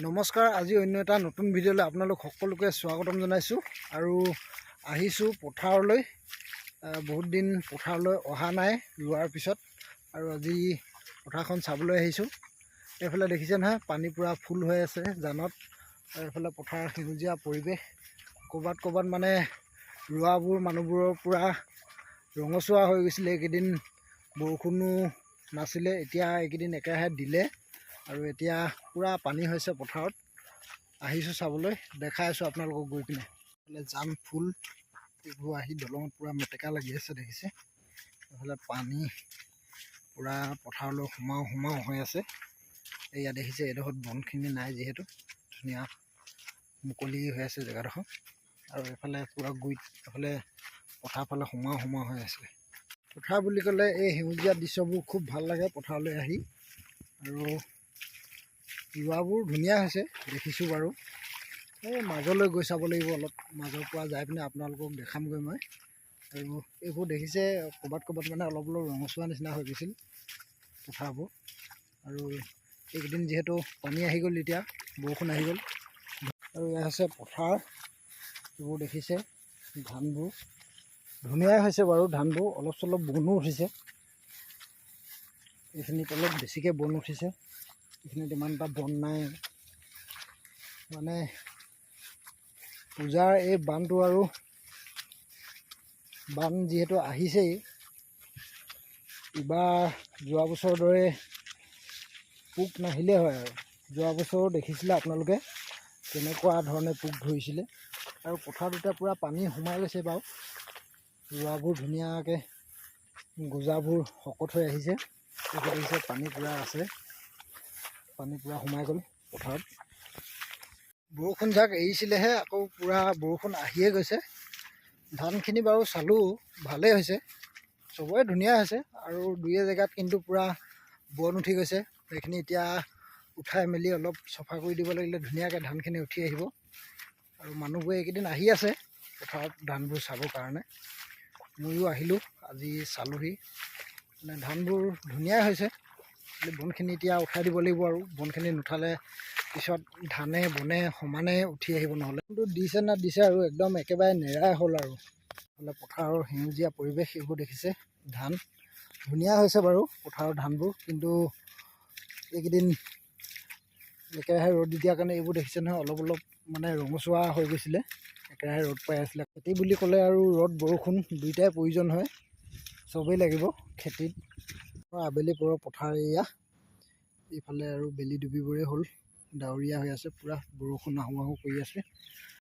নমস্কাৰ। আজি অন্য এটা নতুন ভিডিঅ'লৈ আপোনালোক সকলোকে স্বাগতম জনাইছোঁ আৰু আহিছোঁ পথাৰলৈ। বহুত দিন পথাৰলৈ অহা নাই ৰোৱাৰ পিছত, আৰু আজি পথাৰখন চাবলৈ আহিছোঁ। এইফালে দেখিছে নহয়, পানী পূৰা ফুল হৈ আছে জানত, আৰু এইফালে পথাৰ সেউজীয়া পৰিৱেশ। ক'ৰবাত মানে ৰোৱাবোৰ মানুহবোৰৰ পূৰা ৰঙচুৱা হৈ গৈছিলে। এইকেইদিন বৰষুণো নাছিলে, এতিয়া এইকেইদিন একেৰাহে দিলে আৰু এতিয়া পূৰা পানী হৈছে পথাৰত। আহিছোঁ চাবলৈ, দেখাই আছোঁ আপোনালোকক গৈ পিনে। এইফালে জাম ফুল এইবোৰ আহি দলঙত পূৰা মেটেকা লাগি আছে দেখিছে। এইফালে পানী পূৰা পথাৰলৈ সোমাও হৈ আছে। এয়া দেখিছে, এইডোখৰত বনখিনি নাই যিহেতু ধুনীয়া মুকলি হৈ আছে জেগাডোখৰ, আৰু এইফালে পূৰা গুৰিত এইফালে পথাৰ ফালে সোমাও হৈ আছে। পথাৰ বুলি ক'লে এই সেউজীয়া দৃশ্যবোৰ খুব ভাল লাগে পথাৰলৈ আহি, আৰু ৰোৱাবোৰ ধুনীয়া হৈছে দেখিছোঁ বাৰু। এই মাজলৈ গৈ চাব লাগিব, অলপ মাজৰ পৰা যাই পিনে আপোনালোকক দেখামগৈ মই। আৰু এইবোৰ দেখিছে ক'ৰবাত মানে অলপ ৰঙচুৱা নিচিনা হৈ গৈছিল পথাৰবোৰ। আৰু এইকেইদিন যিহেতু পানী আহি গ'ল, এতিয়া বৰষুণ আহি গ'ল, আৰু এয়া হৈছে পথাৰ। এইবোৰ দেখিছে ধানবোৰ ধুনীয়াই হৈছে বাৰু। ধানবোৰ অলপ চলপ বনো উঠিছে, এইখিনিত অলপ বেছিকৈ বন উঠিছে, এইখিনিত ইমান এটা বন নাই। মানে পূজাৰ এই বানটো, আৰু বান যিহেতু আহিছেই, এইবাৰ যোৱা বছৰৰ দৰে পোক নাহিলে হয়। আৰু যোৱা বছৰো দেখিছিলে আপোনালোকে কেনেকুৱা ধৰণে পোক ধৰিছিলে, আৰু পথাৰত এতিয়া পূৰা পানী সোমাই গৈছে বাৰু। ৰোৱাবোৰ ধুনীয়াকৈ গোজাবোৰ শকত হৈ আহিছে, দেখিছে পানী পূৰা আছে, পানী পূৰা সোমাই গ'ল পথাৰত। বৰষুণ যাক এৰিছিলেহে, আকৌ পূৰা বৰষুণ আহিয়ে গৈছে। ধানখিনি বাৰু চালোঁ, ভালেই হৈছে, চবৰে ধুনীয়া হৈছে, আৰু দুই এজেগাত কিন্তু পূৰা বন উঠি গৈছে। সেইখিনি এতিয়া উঠাই মেলি অলপ চফা কৰি দিব লাগিলে ধুনীয়াকৈ ধানখিনি উঠি আহিব। আৰু মানুহবোৰে এইকেইদিন আহি আছে পথাৰত ধানবোৰ চাবৰ কাৰণে। ময়ো আহিলোঁ, আজি চালোঁহি। মানে ধানবোৰ ধুনীয়াই হৈছে, বনখিনি এতিয়া উঠাই দিব লাগিব। আৰু বনখিনি নুঠালে পিছত ধানে বনে সমানে উঠি আহিব নহ'লে। কিন্তু দিছে না দিছে, আৰু একদম একেবাৰে নেৰাই হ'ল। আৰু এইফালে পথাৰৰ সেউজীয়া পৰিৱেশ, এইবোৰ দেখিছে ধান ধুনীয়া হৈছে বাৰু পথাৰৰ ধানবোৰ। কিন্তু এইকেইদিন একেৰাহে ৰ'দ দিয়াৰ কাৰণে এইবোৰ দেখিছে নহয়, অলপ মানে ৰঙচুৱা হৈ গৈছিলে, একেৰাহে ৰ'দ পাই আছিলে। খেতি বুলি ক'লে আৰু ৰ'দ বৰষুণ দুয়োটাই প্ৰয়োজন হয়, চবেই লাগিব খেতিত। আবেলি পৰৰ পথাৰ এয়া, এইফালে আৰু বেলি ডুবিবৰে হ'ল, ডাৱৰীয়া হৈ আছে, পূৰা বৰষুণ আহোঁ কৰি আছে।